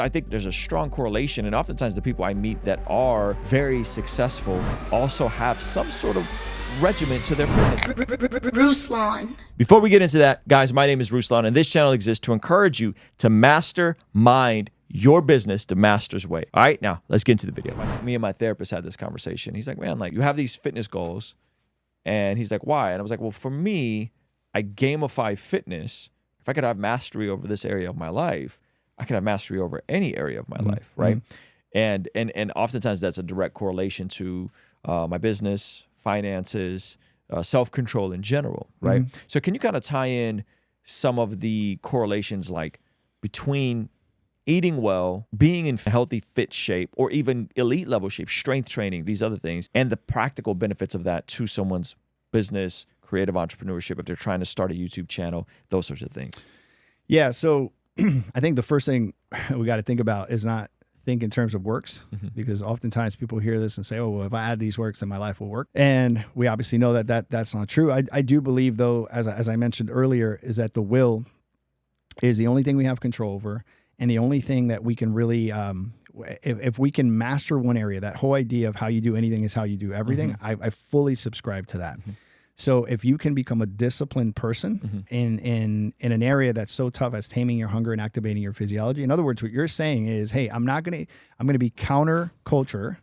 I think there's a strong correlation, and oftentimes the people I meet that are very successful also have some sort of regimen to their fitness. Ruslan. Before we get into that, guys, my name is Ruslan, and this channel exists to encourage you to mastermind your business the master's way. All right, now let's get into the video. Me and my therapist had this conversation. He's like, man, like you have these fitness goals, and he's like, why? And I was like, well, for me, I gamify fitness. If I could have mastery over this area of my life, I can have mastery over any area of my life, right? And oftentimes that's a direct correlation to my business, finances, self-control in general, right? So can you kind of tie in some of the correlations like between eating well, being in healthy, fit shape, or even elite level shape, strength training, these other things, and the practical benefits of that to someone's business, creative entrepreneurship, if they're trying to start a YouTube channel, those sorts of things? Yeah, so I think the first thing we got to think about is not think in terms of works, because oftentimes people hear this and say, oh, well, if I add these works, then my life will work. And we obviously know that that's not true. I do believe, though, as I mentioned earlier, is that the will is the only thing we have control over. And the only thing that we can really, if we can master one area, that whole idea of how you do anything is how you do everything, I fully subscribe to that. So if you can become a disciplined person in an area that's so tough as taming your hunger and activating your physiology, in other words, what you're saying is, hey, I'm going to be counter culture.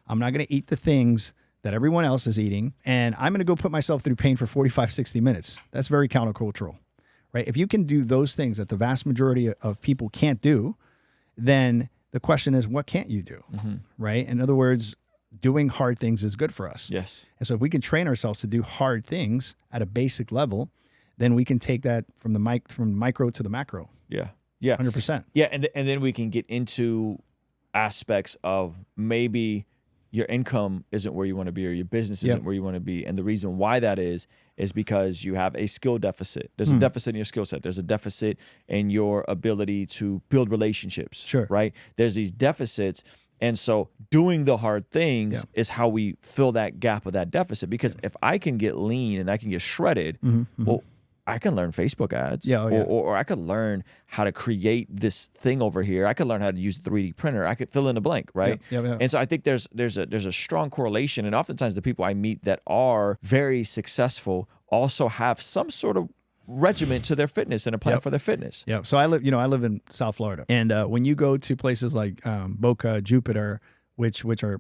I'm not going to eat the things that everyone else is eating. And I'm going to go put myself through pain for 45, 60 minutes. That's very countercultural. Right? If you can do those things that the vast majority of people can't do, then the question is, what can't you do? Right? In other words, doing hard things is good for us. Yes. And so if we can train ourselves to do hard things at a basic level, then we can take that from micro to the macro. Yeah. Yeah. 100%. Yeah. And then we can get into aspects of maybe your income isn't where you want to be, or your business isn't where you want to be. And the reason why that is because you have a skill deficit. There's a deficit in your skill set. There's a deficit in your ability to build relationships. Sure. Right? There's these deficits. And so doing the hard things is how we fill that gap of that deficit. Because if I can get lean and I can get shredded, well, I can learn Facebook ads, or I could learn how to create this thing over here. I could learn how to use a 3D printer. I could fill in the blank, right? And so I think there's a strong correlation, and oftentimes the people I meet that are very successful also have some sort of regimen to their fitness and a plan for their fitness. Yeah. So I live in South Florida, and when you go to places like Boca, Jupiter, which are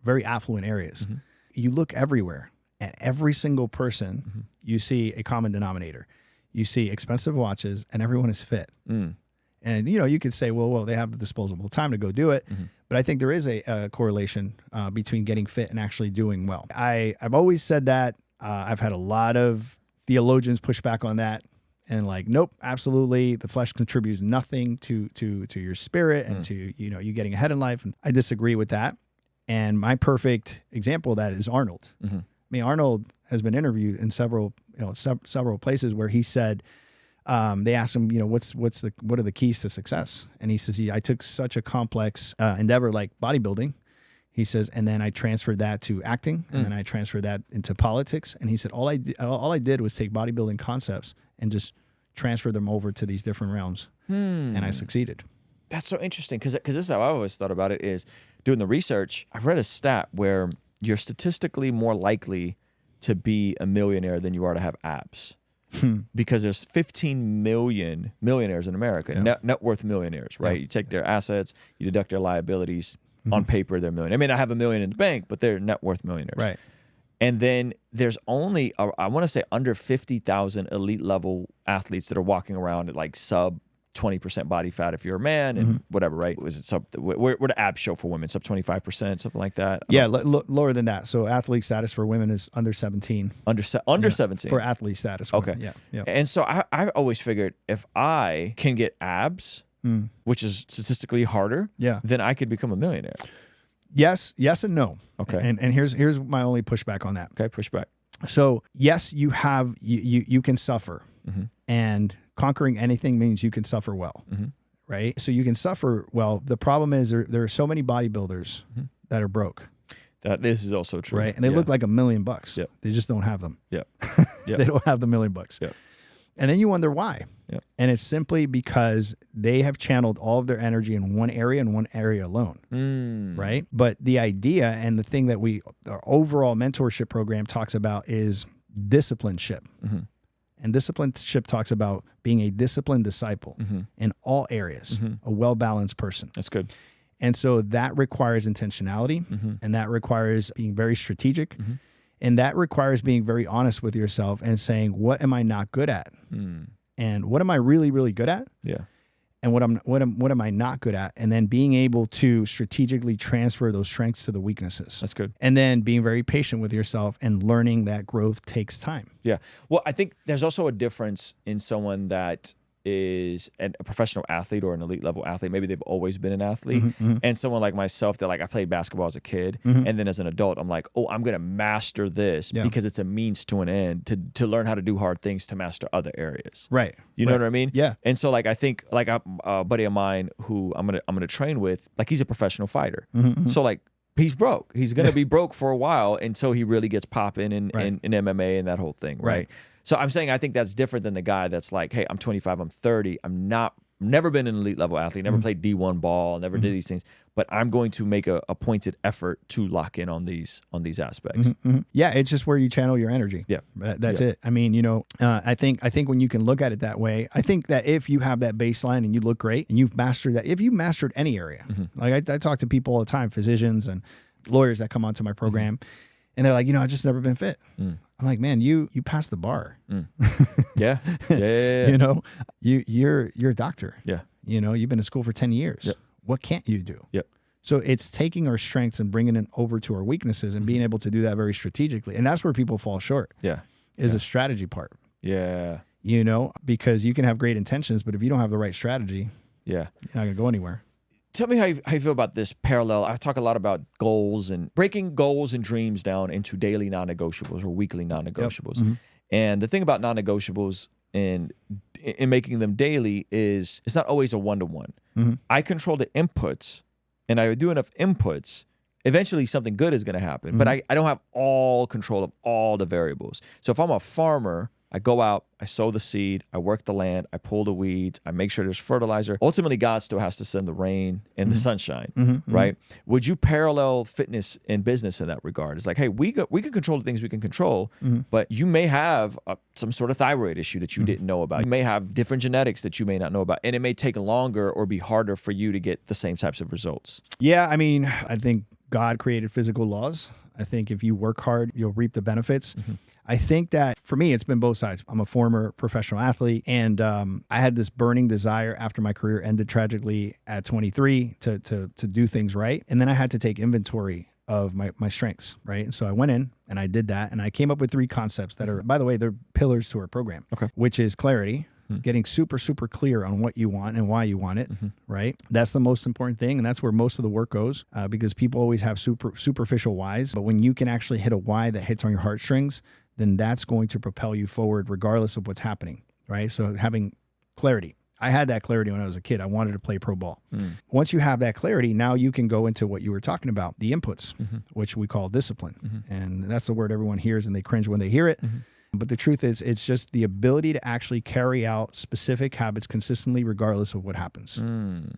very affluent areas, you look everywhere. And every single person, you see a common denominator. You see expensive watches, and everyone is fit. And, you could say, well, they have the disposable time to go do it. But I think there is a correlation between getting fit and actually doing well. I've always said that. I've had a lot of theologians push back on that. And like, nope, absolutely. The flesh contributes nothing to your spirit and to, you getting ahead in life. And I disagree with that. And my perfect example of that is Arnold. I mean, Arnold has been interviewed in several places where he said, they asked him, what are the keys to success? And he says, I took such a complex endeavor like bodybuilding. He says, and then I transferred that to acting, and then I transferred that into politics. And he said, all I did was take bodybuilding concepts and just transfer them over to these different realms, and I succeeded. That's so interesting, because this is how I always thought about it, is doing the research. I read a stat where you're statistically more likely to be a millionaire than you are to have abs. Because there's 15 million millionaires in America, net worth millionaires, right? You take their assets, you deduct their liabilities. On paper, they're millionaires. I mean, I have $1 million in the bank, but they're net worth millionaires. Right. And then there's only, I want to say, under 50,000 elite level athletes that are walking around at like sub 20% body fat if you're a man, and whatever, right? Was it where the abs show for women? Sub 25%, something like that? Yeah, lower than that. So athlete status for women is under 17. Under 17? For athlete status. Okay. Women. Yeah. And so I always figured if I can get abs, which is statistically harder, then I could become a millionaire. Yes and no. Okay. And here's my only pushback on that. Okay, pushback. So yes, you can suffer, and conquering anything means you can suffer well, right? So you can suffer well. The problem is there are so many bodybuilders that are broke. This is also true, right? And they look like $1 million. Yep. They just don't have them. Yep. They don't have the $1 million. Yep. And then you wonder why. Yep. And it's simply because they have channeled all of their energy in one area and one area alone. Right. But the idea and the thing that our overall mentorship program talks about is discipleship. And discipleship talks about being a disciplined disciple in all areas, a well-balanced person. That's good. And so that requires intentionality, and that requires being very strategic, and that requires being very honest with yourself and saying, what am I not good at? And what am I really, really good at? Yeah. And what am I not good at? And then being able to strategically transfer those strengths to the weaknesses. That's good. And then being very patient with yourself and learning that growth takes time. Yeah. Well, I think there's also a difference in someone that is a professional athlete or an elite level athlete. Maybe they've always been an athlete. And someone like myself that like I played basketball as a kid. And then as an adult, I'm like, oh, I'm going to master this because it's a means to an end to learn how to do hard things to master other areas. Right. You know what I mean? Yeah. And so like, I think like a buddy of mine who I'm going to train with, like he's a professional fighter. So like, he's broke. He's going to be broke for a while until he really gets popping in MMA and that whole thing. Right. So I'm saying I think that's different than the guy that's like, hey, I'm 25, I'm 30, never been an elite level athlete, never played D1 ball, never did these things, but I'm going to make a pointed effort to lock in on these aspects. Yeah, it's just where you channel your energy. Yeah, that's it. I mean, I think when you can look at it that way, I think that if you have that baseline and you look great and you've mastered that, if you mastered any area, like I talk to people all the time, physicians and lawyers that come onto my program, and they're like, I've just never been fit. I'm like, man, you passed the bar. Yeah. You're a doctor. Yeah. You've been in school for 10 years. Yep. What can't you do? Yep. So it's taking our strengths and bringing it over to our weaknesses and being able to do that very strategically. And that's where people fall short. Yeah. Is a strategy part. Yeah. Because you can have great intentions, but if you don't have the right strategy, you're not going to go anywhere. Tell me how you feel about this parallel. I talk a lot about goals and breaking goals and dreams down into daily non-negotiables or weekly non-negotiables. And the thing about non-negotiables and in making them daily is it's not always a one-to-one. I control the inputs, and I do enough inputs, eventually something good is going to happen. But I don't have all control of all the variables. So if I'm a farmer, I go out, I sow the seed, I work the land, I pull the weeds, I make sure there's fertilizer. Ultimately, God still has to send the rain and the sunshine, right? Would you parallel fitness and business in that regard? It's like, hey, we can control the things we can control, but you may have some sort of thyroid issue that you didn't know about. You may have different genetics that you may not know about, and it may take longer or be harder for you to get the same types of results. Yeah, I mean, I think God created physical laws. I think if you work hard, you'll reap the benefits. I think that for me, it's been both sides. I'm a former professional athlete, and I had this burning desire after my career ended tragically at 23 to do things right. And then I had to take inventory of my strengths, right? And so I went in and I did that, and I came up with 3 concepts that are, by the way, they're pillars to our program, which is clarity, getting super, super clear on what you want and why you want it, right? That's the most important thing, and that's where most of the work goes because people always have superficial whys, but when you can actually hit a why that hits on your heartstrings, then that's going to propel you forward regardless of what's happening, right? So having clarity. I had that clarity when I was a kid. I wanted to play pro ball. Once you have that clarity, now you can go into what you were talking about, the inputs, which we call discipline. And that's the word everyone hears and they cringe when they hear it. But the truth is, it's just the ability to actually carry out specific habits consistently regardless of what happens,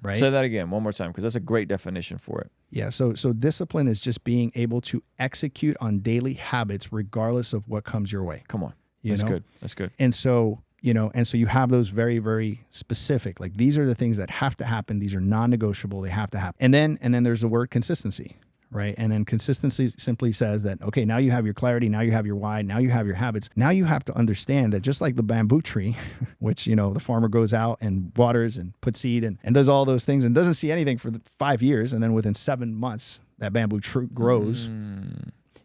right? Say that again one more time because that's a great definition for it. Yeah, so discipline is just being able to execute on daily habits regardless of what comes your way. Come on. That's good. That's good. And so, you have those very, very specific, like these are the things that have to happen. These are non-negotiable. They have to happen. And then there's the word consistency. Right. And then consistency simply says that, okay, now you have your clarity. Now you have your why. Now you have your habits. Now you have to understand that just like the bamboo tree, which, the farmer goes out and waters and puts seed and does all those things and doesn't see anything for 5 years. And then within 7 months, that bamboo tree grows.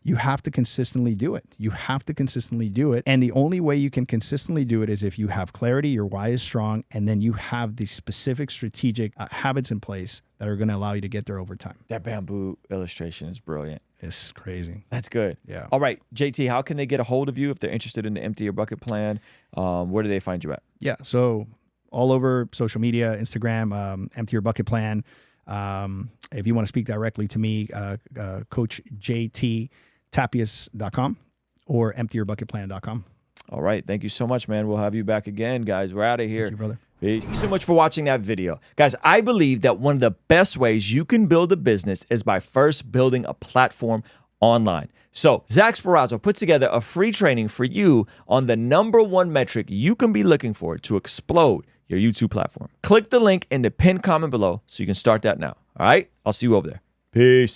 You have to consistently do it. You have to consistently do it. And the only way you can consistently do it is if you have clarity, your why is strong, and then you have the specific strategic habits in place that are going to allow you to get there over time. That bamboo illustration is brilliant. It's crazy. That's good. Yeah. All right, JT, how can they get a hold of you if they're interested in the Empty Your Bucket plan? Where do they find you at? Yeah, so all over social media, Instagram, Empty Your Bucket plan. If you want to speak directly to me, Coach JT Tapias.com or emptyyourbucketplan.com. All right. Thank you so much, man. We'll have you back again, guys. We're out of here. Thank you, brother. Peace. Thank you so much for watching that video. Guys, I believe that one of the best ways you can build a business is by first building a platform online. So Zach Sparazzo put together a free training for you on the #1 metric you can be looking for to explode your YouTube platform. Click the link in the pinned comment below so you can start that now. All right? I'll see you over there. Peace.